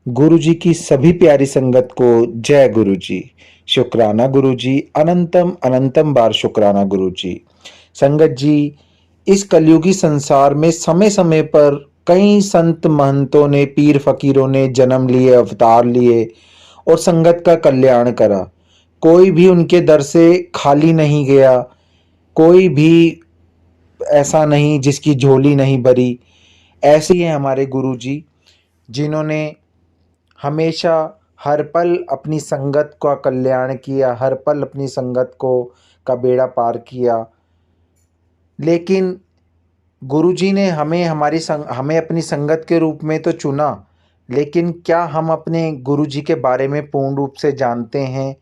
गुरु जी की सभी प्यारी संगत को जय गुरु जी। शुक्राना गुरु जी, अनंतम अनंतम बार शुक्राना गुरु जी। संगत जी, इस कलयुगी संसार में समय समय पर कई संत महंतों ने, पीर फकीरों ने जन्म लिए, अवतार लिए और संगत का कल्याण करा। कोई भी उनके दर से खाली नहीं गया, कोई भी ऐसा नहीं जिसकी झोली नहीं भरी। ऐसे ही हैं हमारे गुरु जी, जिन्होंने हमेशा हर पल अपनी संगत का कल्याण किया, हर पल अपनी संगत को का बेड़ा पार किया। लेकिन गुरुजी ने हमें अपनी संगत के रूप में तो चुना, लेकिन क्या हम अपने गुरुजी के बारे में पूर्ण रूप से जानते हैं?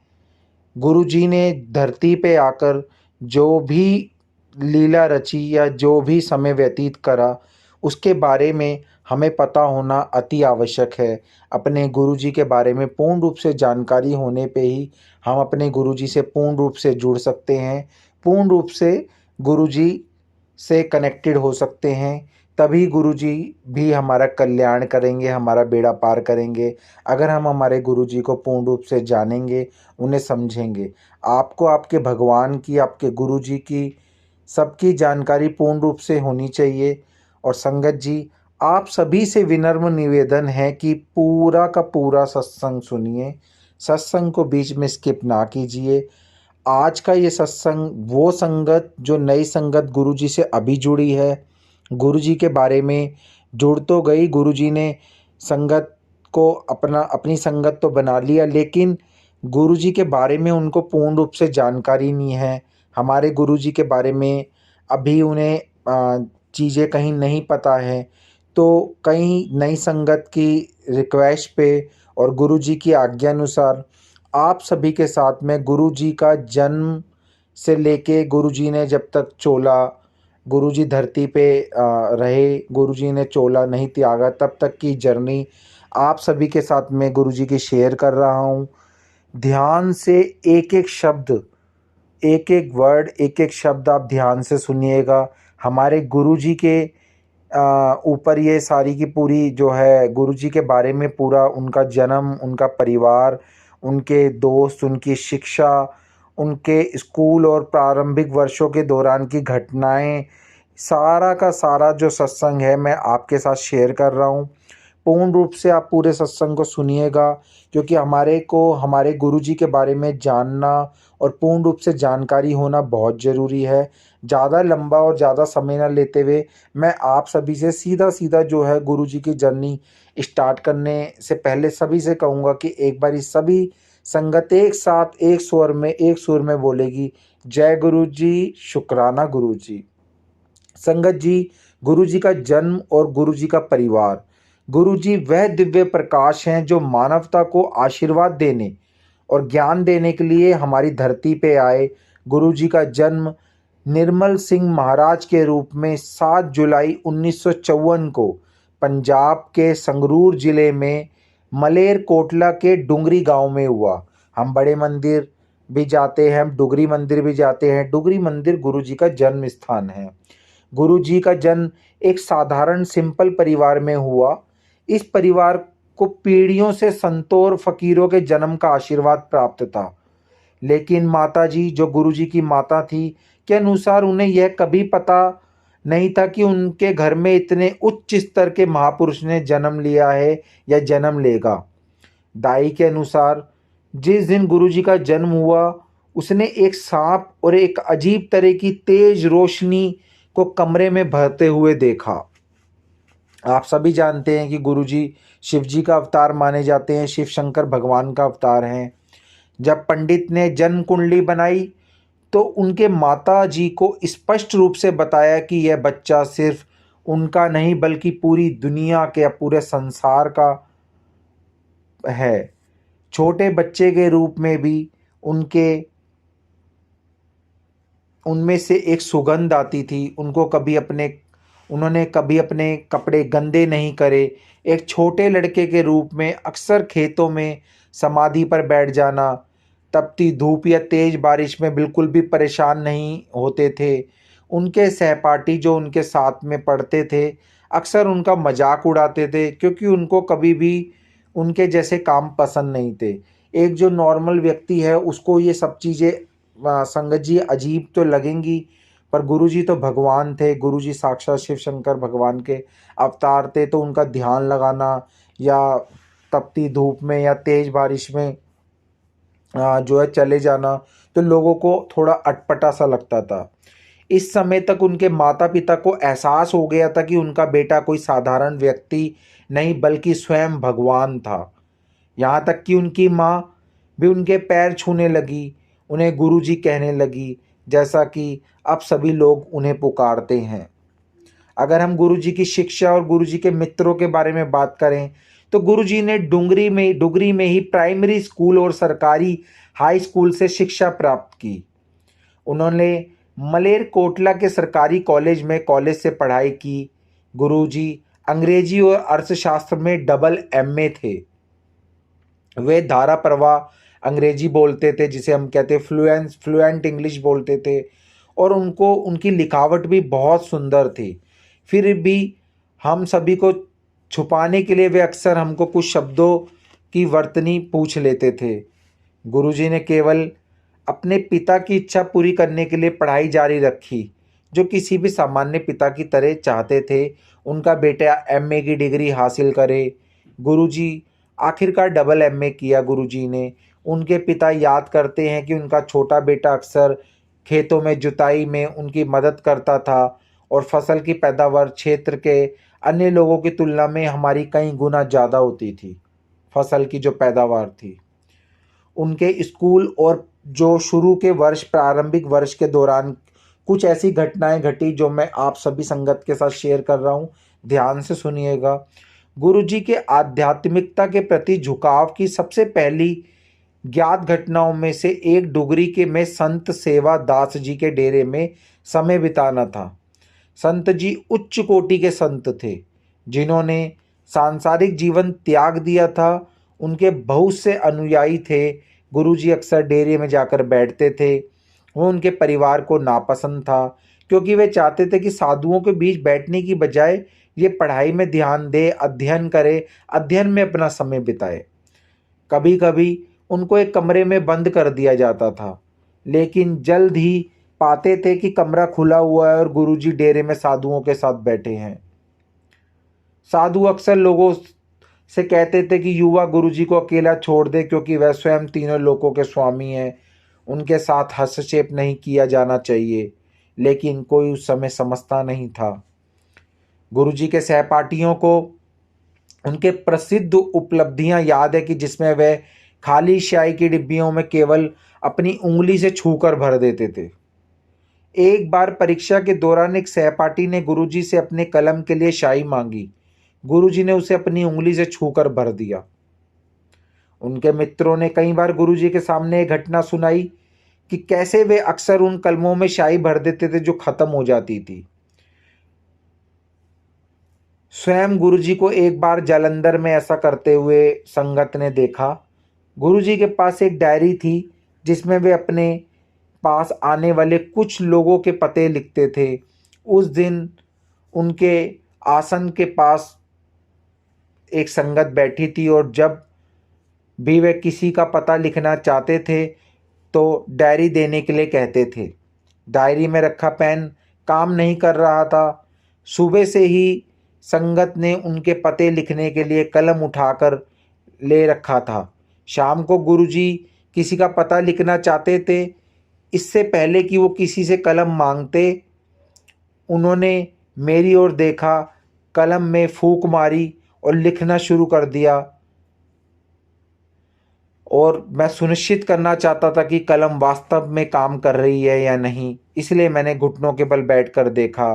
गुरुजी ने धरती पे आकर जो भी लीला रची या जो भी समय व्यतीत करा, उसके बारे में हमें पता होना अति आवश्यक है। अपने गुरुजी के बारे में पूर्ण रूप से जानकारी होने पे ही हम अपने गुरुजी से पूर्ण रूप से जुड़ सकते हैं, पूर्ण रूप से गुरुजी से कनेक्टेड हो सकते हैं। तभी गुरुजी भी हमारा कल्याण करेंगे, हमारा बेड़ा पार करेंगे, अगर हम हमारे गुरुजी को पूर्ण रूप से जानेंगे, उन्हें समझेंगे। आपको आपके भगवान की, आपके गुरुजी की, सबकी जानकारी पूर्ण रूप से होनी चाहिए। और संगत जी, आप सभी से विनम्र निवेदन है कि पूरा का पूरा सत्संग सुनिए, सत्संग को बीच में स्किप ना कीजिए। आज का ये सत्संग वो संगत जो नई संगत गुरुजी से अभी जुड़ी है, गुरुजी के बारे में जुड़ तो गई, गुरुजी ने संगत को अपनी संगत तो बना लिया, लेकिन गुरुजी के बारे में उनको पूर्ण रूप से जानकारी नहीं है। हमारे गुरुजी के बारे में अभी उन्हें चीज़ें कहीं नहीं पता है। तो कहीं नई संगत की रिक्वेस्ट पे और गुरुजी की आज्ञानुसार आप सभी के साथ में गुरुजी का जन्म से लेके गुरुजी ने जब तक चोला, गुरुजी धरती पे रहे, गुरुजी ने चोला नहीं त्यागा, तब तक की जर्नी आप सभी के साथ में गुरुजी की शेयर कर रहा हूँ। ध्यान से एक एक शब्द, एक एक वर्ड, एक एक शब्द आप ध्यान से सुनिएगा। हमारे गुरुजी के ऊपर ये सारी की पूरी जो है गुरुजी के बारे में पूरा उनका जन्म, उनका परिवार, उनके दोस्त, उनकी शिक्षा, उनके स्कूल और प्रारंभिक वर्षों के दौरान की घटनाएं, सारा का सारा जो सत्संग है मैं आपके साथ शेयर कर रहा हूँ। पूर्ण रूप से आप पूरे सत्संग को सुनिएगा, क्योंकि हमारे को हमारे गुरुजी के बारे में जानना और पूर्ण रूप से जानकारी होना बहुत ज़रूरी है। ज़्यादा लंबा और ज़्यादा समय ना लेते हुए मैं आप सभी से सीधा सीधा जो है गुरुजी की जर्नी स्टार्ट करने से पहले सभी से कहूँगा कि एक बार सभी संगत एक साथ एक सुर में बोलेगी, जय गुरु जी, शुक्राना गुरु जी। संगत जी, गुरुजी का जन्म और गुरुजी का परिवार। गुरुजी वह दिव्य प्रकाश हैं जो मानवता को आशीर्वाद देने और ज्ञान देने के लिए हमारी धरती पे आए। गुरुजी का जन्म निर्मल सिंह महाराज के रूप में 7 जुलाई 1954 को पंजाब के संगरूर जिले में मलेर कोटला के डुंगरी गांव में हुआ। हम बड़े मंदिर भी जाते हैं, हम डुगरी मंदिर भी जाते हैं। डुगरी मंदिर गुरुजी का जन्म स्थान है। गुरुजी का जन्म एक साधारण सिंपल परिवार में हुआ। इस परिवार को पीढ़ियों से संतों और फकीरों के जन्म का आशीर्वाद प्राप्त था, लेकिन माताजी जो गुरुजी की माता थी के अनुसार उन्हें यह कभी पता नहीं था कि उनके घर में इतने उच्च स्तर के महापुरुष ने जन्म लिया है या जन्म लेगा। दाई के अनुसार जिस दिन गुरुजी का जन्म हुआ, उसने एक सांप और एक अजीब तरह की तेज रोशनी को कमरे में भरते हुए देखा। आप सभी जानते हैं कि गुरुजी शिव जी का अवतार माने जाते हैं, शिव शंकर भगवान का अवतार हैं। जब पंडित ने जन्म कुंडली बनाई तो उनके माता जी को स्पष्ट रूप से बताया कि यह बच्चा सिर्फ उनका नहीं बल्कि पूरी दुनिया के या पूरे संसार का है। छोटे बच्चे के रूप में भी उनके उनमें से एक सुगंध आती थी। उन्होंने कभी अपने कपड़े गंदे नहीं करे। एक छोटे लड़के के रूप में अक्सर खेतों में समाधि पर बैठ जाना, तपती धूप या तेज बारिश में बिल्कुल भी परेशान नहीं होते थे। उनके सहपाठी जो उनके साथ में पढ़ते थे अक्सर उनका मजाक उड़ाते थे, क्योंकि उनको कभी भी उनके जैसे काम पसंद नहीं थे। एक जो नॉर्मल व्यक्ति है उसको ये सब चीज़ें संगत जी अजीब तो लगेंगी, पर गुरुजी तो भगवान थे। गुरुजी साक्षात शिव शंकर भगवान के अवतार थे, तो उनका ध्यान लगाना या तपती धूप में या तेज बारिश में जो है चले जाना, तो लोगों को थोड़ा अटपटा सा लगता था। इस समय तक उनके माता पिता को एहसास हो गया था कि उनका बेटा कोई साधारण व्यक्ति नहीं बल्कि स्वयं भगवान था। यहाँ तक कि उनकी माँ भी उनके पैर छूने लगी, उन्हें गुरुजी कहने लगी, जैसा कि अब सभी लोग उन्हें पुकारते हैं। अगर हम गुरुजी की शिक्षा और गुरुजी के मित्रों के बारे में बात करें, तो गुरुजी ने डुगरी में ही प्राइमरी स्कूल और सरकारी हाई स्कूल से शिक्षा प्राप्त की। उन्होंने मलेरकोटला के सरकारी कॉलेज से पढ़ाई की। गुरुजी अंग्रेजी और अर्थशास्त्र में डबल एमए थे। वे धारा प्रवाह अंग्रेजी बोलते थे, जिसे हम कहते फ्लुएंट इंग्लिश बोलते थे, और उनकी लिखावट भी बहुत सुंदर थी। फिर भी हम सभी को छुपाने के लिए वे अक्सर हमको कुछ शब्दों की वर्तनी पूछ लेते थे। गुरुजी ने केवल अपने पिता की इच्छा पूरी करने के लिए पढ़ाई जारी रखी, जो किसी भी सामान्य पिता की तरह चाहते थे उनका बेटा एमए की डिग्री हासिल करे। गुरुजी आखिरकार डबल एमए किया गुरुजी ने। उनके पिता याद करते हैं कि उनका छोटा बेटा अक्सर खेतों में जुताई में उनकी मदद करता था और फसल की पैदावार क्षेत्र के अन्य लोगों की तुलना में हमारी कई गुना ज़्यादा होती थी। फसल की जो पैदावार थी, उनके स्कूल और जो शुरू के वर्ष प्रारंभिक वर्ष के दौरान कुछ ऐसी घटनाएं घटी जो मैं आप सभी संगत के साथ शेयर कर रहा हूं, ध्यान से सुनिएगा। गुरुजी के आध्यात्मिकता के प्रति झुकाव की सबसे पहली ज्ञात घटनाओं में से एक डुगरी के में संत सेवा दास जी के डेरे में समय बिताना था। संत जी उच्च कोटि के संत थे, जिन्होंने सांसारिक जीवन त्याग दिया था। उनके बहुत से अनुयायी थे। गुरुजी अक्सर डेरे में जाकर बैठते थे। वो उनके परिवार को नापसंद था, क्योंकि वे चाहते थे कि साधुओं के बीच बैठने की बजाय ये पढ़ाई में ध्यान दे, अध्ययन करे, अध्ययन में अपना समय बिताए। कभी कभी उनको एक कमरे में बंद कर दिया जाता था, लेकिन जल्द ही पाते थे कि कमरा खुला हुआ है और गुरुजी डेरे में साधुओं के साथ बैठे हैं। साधु अक्सर लोगों से कहते थे कि युवा गुरुजी को अकेला छोड़ दे, क्योंकि वह स्वयं तीनों लोकों के स्वामी हैं, उनके साथ हस्तक्षेप नहीं किया जाना चाहिए। लेकिन कोई उस समय समझता नहीं था। गुरुजी के सहपाठियों को उनके प्रसिद्ध उपलब्धियां याद है कि जिसमें वह खाली स्याही की डिब्बियों में केवल अपनी उंगली से छूकर भर देते थे। एक बार परीक्षा के दौरान एक सहपाठी ने गुरुजी से अपने कलम के लिए स्याही मांगी। गुरुजी ने उसे अपनी उंगली से छूकर भर दिया। उनके मित्रों ने कई बार गुरुजी के सामने एक घटना सुनाई कि कैसे वे अक्सर उन कलमों में स्याही भर देते थे जो खत्म हो जाती थी। स्वयं गुरुजी को एक बार जालंधर में ऐसा करते हुए संगत ने देखा। गुरुजी के पास एक डायरी थी, जिसमें वे अपने पास आने वाले कुछ लोगों के पते लिखते थे। उस दिन उनके आसन के पास एक संगत बैठी थी, और जब भी वे किसी का पता लिखना चाहते थे तो डायरी देने के लिए कहते थे। डायरी में रखा पेन काम नहीं कर रहा था। सुबह से ही संगत ने उनके पते लिखने के लिए कलम उठाकर ले रखा था। शाम को गुरुजी किसी का पता लिखना चाहते थे। इससे पहले कि वो किसी से कलम मांगते, उन्होंने मेरी ओर देखा, कलम में फूंक मारी और लिखना शुरू कर दिया। और मैं सुनिश्चित करना चाहता था कि कलम वास्तव में काम कर रही है या नहीं, इसलिए मैंने घुटनों के बल बैठकर देखा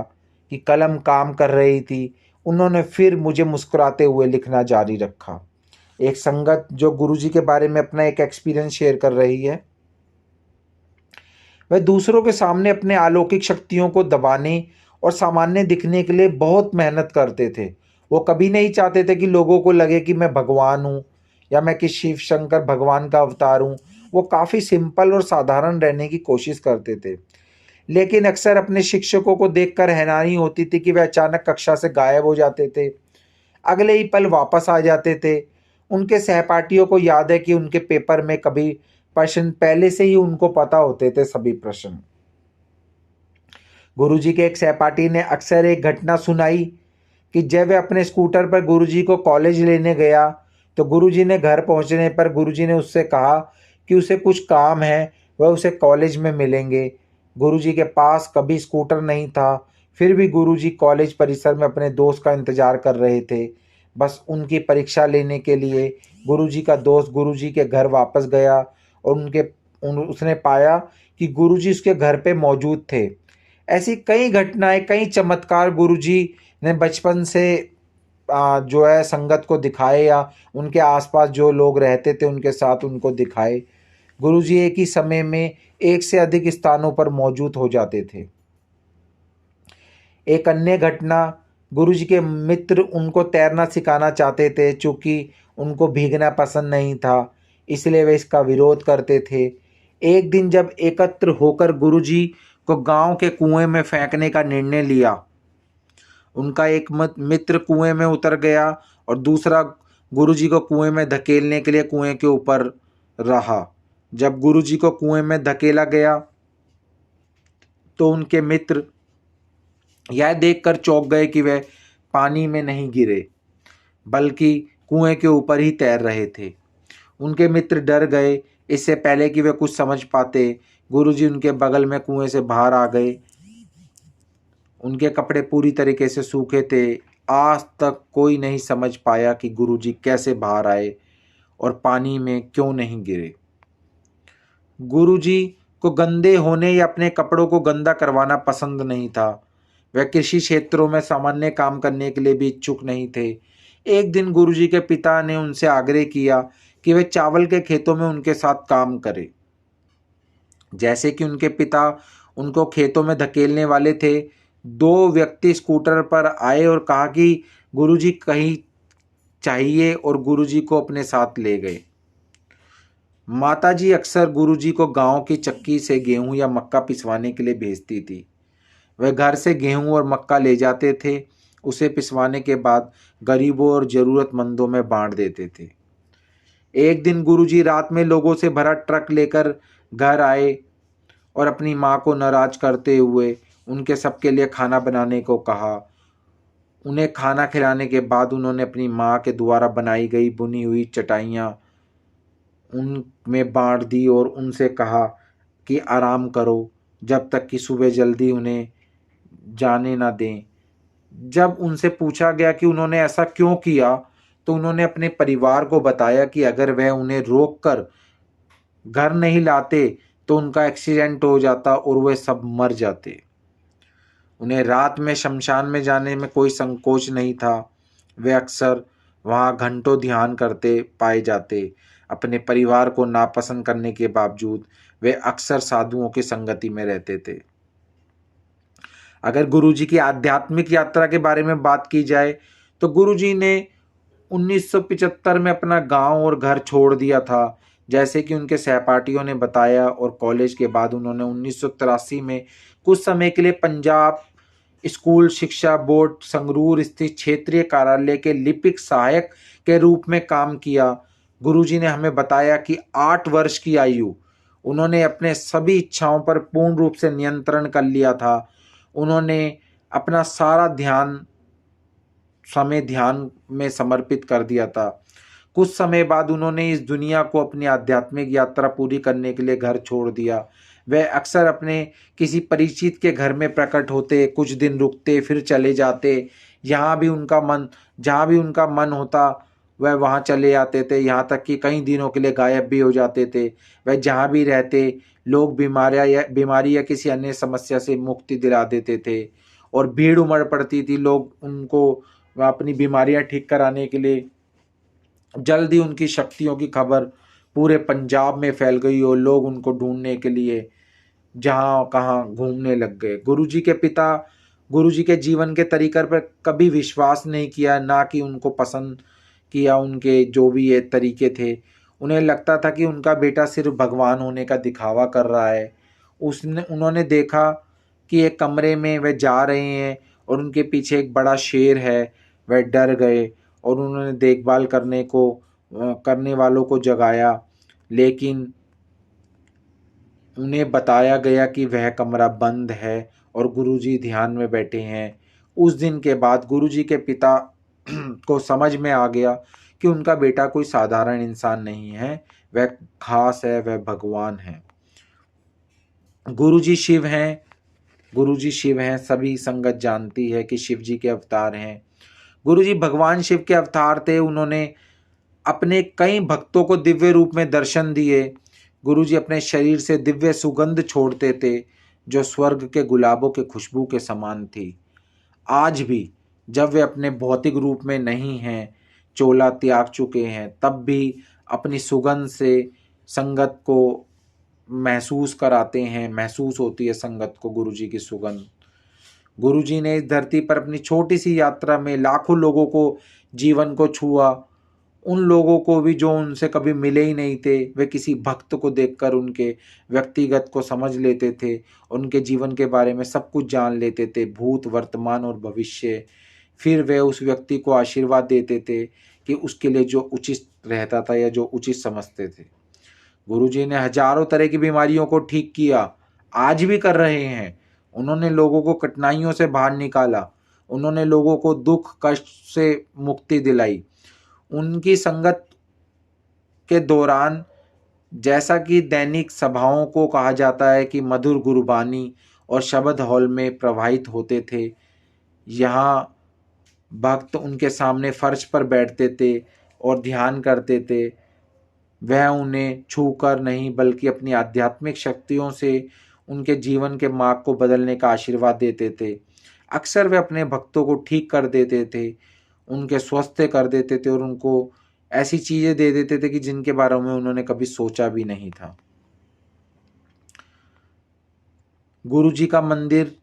कि कलम काम कर रही थी। उन्होंने फिर मुझे मुस्कुराते हुए लिखना जारी रखा। एक संगत जो गुरुजी के बारे में अपना एक एक्सपीरियंस शेयर कर रही है। वह दूसरों के सामने अपने अलौकिक शक्तियों को दबाने और सामान्य दिखने के लिए बहुत मेहनत करते थे। वो कभी नहीं चाहते थे कि लोगों को लगे कि मैं भगवान हूँ या मैं किसी शिव शंकर भगवान का अवतार हूँ। वो काफ़ी सिंपल और साधारण रहने की कोशिश करते थे, लेकिन अक्सर अपने शिक्षकों को देखकर हैरानी होती थी कि वे अचानक कक्षा से गायब हो जाते थे, अगले ही पल वापस आ जाते थे। उनके सहपाठियों को याद है कि उनके पेपर में कभी प्रश्न पहले से ही उनको पता होते थे सभी प्रश्न। गुरुजी के एक सहपाठी ने अक्सर एक घटना सुनाई कि जब वह अपने स्कूटर पर गुरुजी को कॉलेज लेने गया तो गुरुजी ने घर पहुंचने पर गुरुजी ने उससे कहा कि उसे कुछ काम है, वह उसे कॉलेज में मिलेंगे। गुरुजी के पास कभी स्कूटर नहीं था, फिर भी गुरुजी कॉलेज परिसर में अपने दोस्त का इंतजार कर रहे थे। बस उनकी परीक्षा लेने के लिए गुरुजी का दोस्त गुरुजी के घर वापस गया और उसने पाया कि गुरुजी उसके घर पे मौजूद थे। ऐसी कई घटनाएं, कई चमत्कार गुरुजी ने बचपन से जो है संगत को दिखाए या उनके आसपास जो लोग रहते थे उनके साथ उनको दिखाए। गुरुजी एक ही समय में एक से अधिक स्थानों पर मौजूद हो जाते थे। एक अन्य घटना, गुरुजी के मित्र उनको तैरना सिखाना चाहते थे, चूँकि उनको भीगना पसंद नहीं था, इसलिए वे इसका विरोध करते थे। एक दिन जब एकत्र होकर गुरुजी को गांव के कुएं में फेंकने का निर्णय लिया, उनका एक मित्र कुएं में उतर गया और दूसरा गुरुजी को कुएं में धकेलने के लिए कुएं के ऊपर रहा। जब गुरुजी को कुएं में धकेला गया तो उनके मित्र यह देखकर चौंक गए कि वे पानी में नहीं गिरे, बल्कि कुएं के ऊपर ही तैर रहे थे। उनके मित्र डर गए। इससे पहले कि वे कुछ समझ पाते, गुरुजी उनके बगल में कुएं से बाहर आ गए। उनके कपड़े पूरी तरीके से सूखे थे। आज तक कोई नहीं समझ पाया कि गुरुजी कैसे बाहर आए और पानी में क्यों नहीं गिरे। गुरुजी को गंदे होने या अपने कपड़ों को गंदा करवाना पसंद नहीं था। वह कृषि क्षेत्रों में सामान्य काम करने के लिए भी इच्छुक नहीं थे। एक दिन गुरुजी के पिता ने उनसे आग्रह किया कि वे चावल के खेतों में उनके साथ काम करें। जैसे कि उनके पिता उनको खेतों में धकेलने वाले थे, दो व्यक्ति स्कूटर पर आए और कहा कि गुरुजी कहीं चाहिए और गुरुजी को अपने साथ ले गए। माताजी अक्सर गुरुजी को गांव की चक्की से गेहूं या मक्का पिसवाने के लिए भेजती थी। वह घर से गेहूं और मक्का ले जाते थे। उसे पिसवाने के बाद गरीबों और ज़रूरतमंदों में बांट देते थे। एक दिन गुरुजी रात में लोगों से भरा ट्रक लेकर घर आए और अपनी माँ को नाराज करते हुए उनके सबके लिए खाना बनाने को कहा। उन्हें खाना खिलाने के बाद उन्होंने अपनी माँ के द्वारा बनाई गई बुनी हुई चटाइयाँ उनमें बांट दी और उनसे कहा कि आराम करो जब तक कि सुबह जल्दी उन्हें जाने ना दें। जब उनसे पूछा गया कि उन्होंने ऐसा क्यों किया, तो उन्होंने अपने परिवार को बताया कि अगर वह उन्हें रोककर घर नहीं लाते तो उनका एक्सीडेंट हो जाता और वे सब मर जाते। उन्हें रात में शमशान में जाने में कोई संकोच नहीं था। वे अक्सर वहाँ घंटों ध्यान करते पाए जाते। अपने परिवार को नापसंद करने के बावजूद वे अक्सर साधुओं की संगति में रहते थे। अगर गुरुजी की आध्यात्मिक यात्रा के बारे में बात की जाए तो गुरुजी ने 1975 में अपना गांव और घर छोड़ दिया था, जैसे कि उनके सहपाठियों ने बताया, और कॉलेज के बाद उन्होंने 1983 में कुछ समय के लिए पंजाब स्कूल शिक्षा बोर्ड संगरूर स्थित क्षेत्रीय कार्यालय के लिपिक सहायक के रूप में काम किया। गुरुजी ने हमें बताया कि 8 वर्ष की आयु उन्होंने अपने सभी इच्छाओं पर पूर्ण रूप से नियंत्रण कर लिया था। उन्होंने अपना सारा समय ध्यान में समर्पित कर दिया था। कुछ समय बाद उन्होंने इस दुनिया को अपनी आध्यात्मिक यात्रा पूरी करने के लिए घर छोड़ दिया। वह अक्सर अपने किसी परिचित के घर में प्रकट होते, कुछ दिन रुकते, फिर चले जाते। जहाँ भी उनका मन होता वह वहाँ चले आते थे। यहाँ तक कि कई दिनों के लिए गायब भी हो जाते थे। वह जहाँ भी रहते लोग बीमारी या किसी अन्य समस्या से मुक्ति दिला देते थे और भीड़ उमड़ पड़ती थी। लोग उनको अपनी बीमारियाँ ठीक कराने के लिए, जल्दी उनकी शक्तियों की खबर पूरे पंजाब में फैल गई और लोग उनको ढूंढने के लिए जहाँ कहाँ घूमने लग गए। गुरुजी के पिता गुरुजी के जीवन के तरीक़े पर कभी विश्वास नहीं किया, ना कि उनको पसंद किया उनके जो भी ये तरीके थे। उन्हें लगता था कि उनका बेटा सिर्फ भगवान होने का दिखावा कर रहा है। उन्होंने देखा कि एक कमरे में वह जा रहे हैं और उनके पीछे एक बड़ा शेर है। वह डर गए और उन्होंने देखभाल करने को करने वालों को जगाया, लेकिन उन्हें बताया गया कि वह कमरा बंद है और गुरुजी ध्यान में बैठे हैं। उस दिन के बाद गुरुजी के पिता को समझ में आ गया कि उनका बेटा कोई साधारण इंसान नहीं है, वह खास है, वह भगवान है। गुरुजी शिव हैं, गुरुजी शिव हैं, सभी संगत जानती है कि शिव जी के अवतार हैं। गुरुजी भगवान शिव के अवतार थे। उन्होंने अपने कई भक्तों को दिव्य रूप में दर्शन दिए। गुरुजी अपने शरीर से दिव्य सुगंध छोड़ते थे जो स्वर्ग के गुलाबों के खुशबू के समान थी। आज भी जब वे अपने भौतिक रूप में नहीं हैं, चोला त्याग चुके हैं, तब भी अपनी सुगंध से संगत को महसूस कराते हैं, महसूस होती है संगत को गुरुजी की सुगंध। गुरुजी ने इस धरती पर अपनी छोटी सी यात्रा में लाखों लोगों को जीवन को छुआ। उन लोगों को भी जो उनसे कभी मिले ही नहीं थे, वे किसी भक्त को देखकर उनके व्यक्तिगत को समझ लेते थे, उनके जीवन के बारे में सब कुछ जान लेते थे, भूत, वर्तमान और भविष्य। फिर वे उस व्यक्ति को आशीर्वाद देते थे कि उसके लिए जो उचित रहता था या जो उचित समझते थे। गुरुजी ने हजारों तरह की बीमारियों को ठीक किया, आज भी कर रहे हैं। उन्होंने लोगों को कठिनाइयों से बाहर निकाला, उन्होंने लोगों को दुख कष्ट से मुक्ति दिलाई। उनकी संगत के दौरान, जैसा कि दैनिक सभाओं को कहा जाता है कि मधुर गुरबानी और शब्द हॉल में प्रवाहित होते थे, यहाँ भक्त उनके सामने फर्श पर बैठते थे और ध्यान करते थे। वह उन्हें छूकर नहीं बल्कि अपनी आध्यात्मिक शक्तियों से उनके जीवन के मार्ग को बदलने का आशीर्वाद देते थे। अक्सर वे अपने भक्तों को ठीक कर देते थे, उनके स्वस्थ कर देते थे और उनको ऐसी चीज़ें दे देते थे कि जिनके बारे में उन्होंने कभी सोचा भी नहीं था। गुरु जी का मंदिर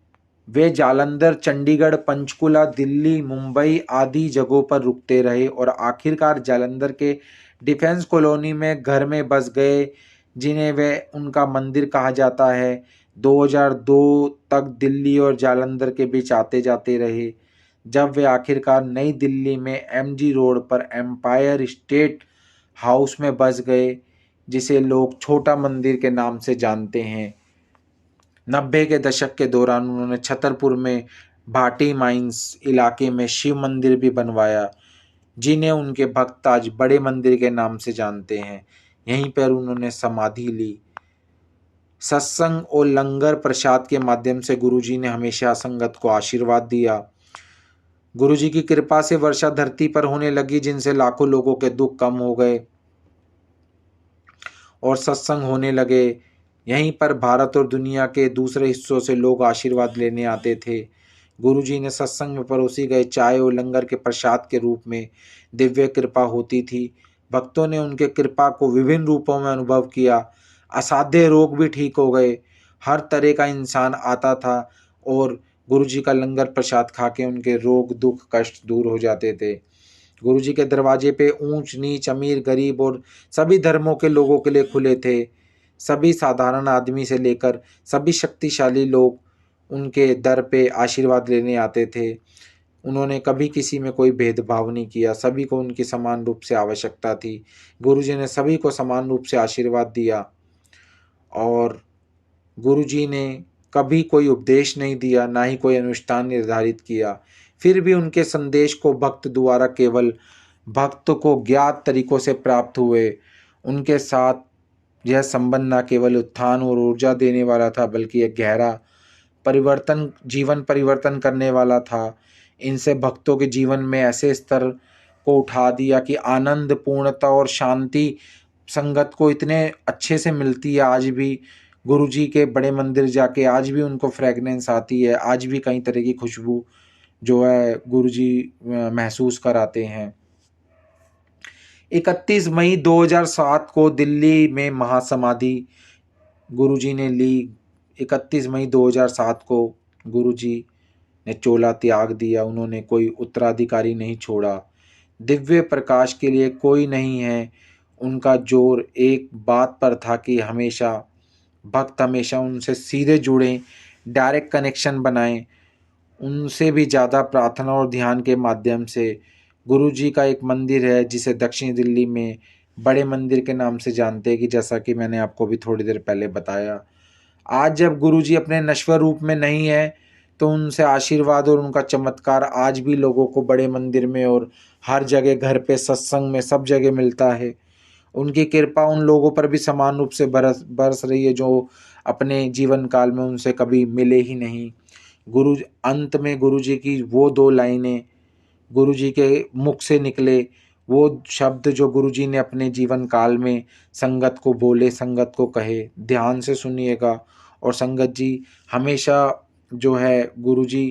वे जालंधर, चंडीगढ़, पंचकुला, दिल्ली, मुंबई आदि जगहों पर रुकते रहे और आखिरकार जालंधर के डिफेंस कॉलोनी में घर में बस गए, जिन्हें वे उनका मंदिर कहा जाता है। 2002 तक दिल्ली और जालंधर के बीच आते जाते रहे, जब वे आखिरकार नई दिल्ली में एमजी रोड पर एम्पायर स्टेट हाउस में बस गए, जिसे लोग छोटा मंदिर के नाम से जानते हैं। 90 के दशक के दौरान उन्होंने छतरपुर में भाटी माइंस इलाके में शिव मंदिर भी बनवाया, जिन्हें उनके भक्त आज बड़े मंदिर के नाम से जानते हैं। यहीं पर उन्होंने समाधि ली। सत्संग और लंगर प्रसाद के माध्यम से गुरुजी ने हमेशा संगत को आशीर्वाद दिया। गुरुजी की कृपा से वर्षा धरती पर होने लगी, जिनसे लाखों लोगों के दुख कम हो गए और सत्संग होने लगे। यहीं पर भारत और दुनिया के दूसरे हिस्सों से लोग आशीर्वाद लेने आते थे। गुरुजी ने सत्संग में परोसी गए चाय और लंगर के प्रसाद के रूप में दिव्य कृपा होती थी। भक्तों ने उनके कृपा को विभिन्न रूपों में अनुभव किया। असाध्य रोग भी ठीक हो गए। हर तरह का इंसान आता था और गुरुजी का लंगर प्रसाद खा के उनके रोग, दुख, कष्ट दूर हो जाते थे। गुरुजी के दरवाजे पे ऊंच नीच, अमीर गरीब और सभी धर्मों के लोगों के लिए खुले थे। सभी साधारण आदमी से लेकर सभी शक्तिशाली लोग उनके दर पे आशीर्वाद लेने आते थे। उन्होंने कभी किसी में कोई भेदभाव नहीं किया, सभी को उनकी समान रूप से आवश्यकता थी। गुरुजी ने सभी को समान रूप से आशीर्वाद दिया और गुरुजी ने कभी कोई उपदेश नहीं दिया, ना ही कोई अनुष्ठान निर्धारित किया। फिर भी उनके संदेश को भक्त द्वारा केवल भक्त को ज्ञात तरीकों से प्राप्त हुए। उनके साथ यह संबंध न केवल उत्थान और ऊर्जा देने वाला था, बल्कि एक गहरा परिवर्तन, जीवन परिवर्तन करने वाला था। इनसे भक्तों के जीवन में ऐसे स्तर को उठा दिया कि आनंद, पूर्णता और शांति संगत को इतने अच्छे से मिलती है। आज भी गुरुजी के बड़े मंदिर जाके आज भी उनको फ्रेगनेंस आती है, आज भी कई तरह की खुशबू जो है गुरुजी महसूस कराते हैं। 31 मई 2007 को दिल्ली में महासमाधि गुरुजी ने ली। 31 मई 2007 को गुरुजी ने चोला त्याग दिया। उन्होंने कोई उत्तराधिकारी नहीं छोड़ा। दिव्य प्रकाश के लिए कोई नहीं है। उनका जोर एक बात पर था कि हमेशा भक्त हमेशा उनसे सीधे जुड़ें, डायरेक्ट कनेक्शन बनाएं। उनसे भी ज़्यादा प्रार्थना और ध्यान के माध्यम से गुरु जी का एक मंदिर है जिसे दक्षिण दिल्ली में बड़े मंदिर के नाम से जानते हैं, कि जैसा कि मैंने आपको भी थोड़ी देर पहले बताया। आज जब गुरु जी अपने नश्वर रूप में नहीं है, तो उनसे आशीर्वाद और उनका चमत्कार आज भी लोगों को बड़े मंदिर में और हर जगह, घर पे, सत्संग में, सब जगह मिलता है। उनकी कृपा उन लोगों पर भी समान रूप से बरस बरस रही है जो अपने जीवन काल में उनसे कभी मिले ही नहीं। अंत में गुरु जी की वो 2 लाइनें, गुरु जी के मुख से निकले वो शब्द जो गुरु जी ने अपने जीवन काल में संगत को बोले, संगत को कहे, ध्यान से सुनिएगा। और संगत जी हमेशा जो है गुरु जी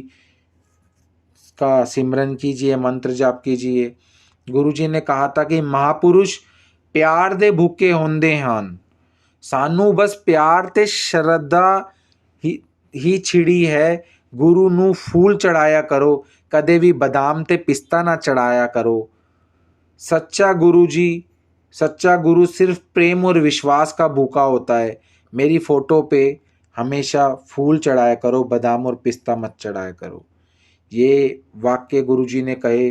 का सिमरन कीजिए, मंत्र जाप कीजिए। गुरु जी ने कहा था कि महापुरुष प्यार दे भूखे होंदे ਹਨ, सानू बस प्यार ते श्रद्धा ही छिड़ी है। गुरु ਨੂੰ फूल चढ़ाया करो, कदे भी बादाम ते पिस्ता ना चढ़ाया करो। सच्चा गुरु सिर्फ प्रेम और विश्वास का भूखा होता है। मेरी फोटो पे हमेशा फूल चढ़ाया करो, बादाम और पिस्ता मत चढ़ाया करो। ये वाक्य गुरु जी ने कहे।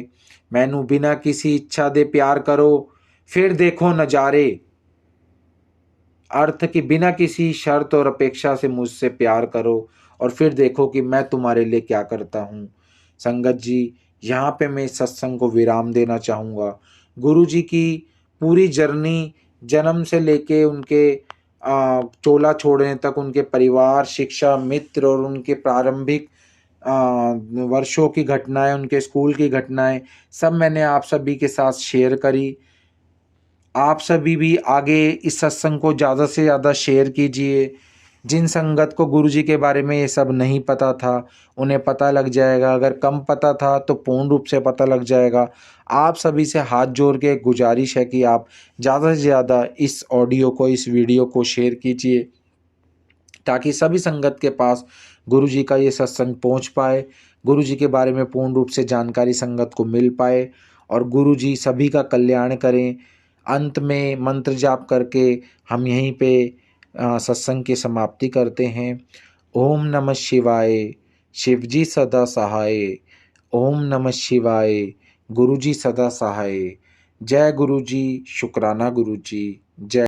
मैनू बिना किसी इच्छा दे प्यार करो, फिर देखो नजारे। अर्थ कि बिना किसी शर्त और अपेक्षा से मुझसे प्यार करो और फिर देखो कि मैं तुम्हारे लिए क्या करता हूँ। संगत जी, यहाँ पे मैं इस सत्संग को विराम देना चाहूँगा। गुरु जी की पूरी जर्नी, जन्म से लेके उनके चोला छोड़ने तक, उनके परिवार, शिक्षा, मित्र और उनके प्रारंभिक वर्षों की घटनाएं, उनके स्कूल की घटनाएं, सब मैंने आप सभी के साथ शेयर करी। आप सभी भी आगे इस सत्संग को ज़्यादा से ज़्यादा शेयर कीजिए। जिन संगत को गुरु जी के बारे में ये सब नहीं पता था, उन्हें पता लग जाएगा। अगर कम पता था तो पूर्ण रूप से पता लग जाएगा। आप सभी से हाथ जोड़ के गुजारिश है कि आप ज़्यादा से ज़्यादा इस ऑडियो को, इस वीडियो को शेयर कीजिए, ताकि सभी संगत के पास गुरु जी का ये सत्संग पहुँच पाए, गुरु जी के बारे में पूर्ण रूप से जानकारी संगत को मिल पाए और गुरु जी सभी का कल्याण करें। अंत में मंत्र जाप करके हम यहीं पे सत्संग की समाप्ति करते हैं। ओम नमः शिवाय, शिवजी सदा सहाय। ओम नमः शिवाय, गुरु जी सदा सहाय। जय गुरु जी, शुक्राना गुरु जी, जय।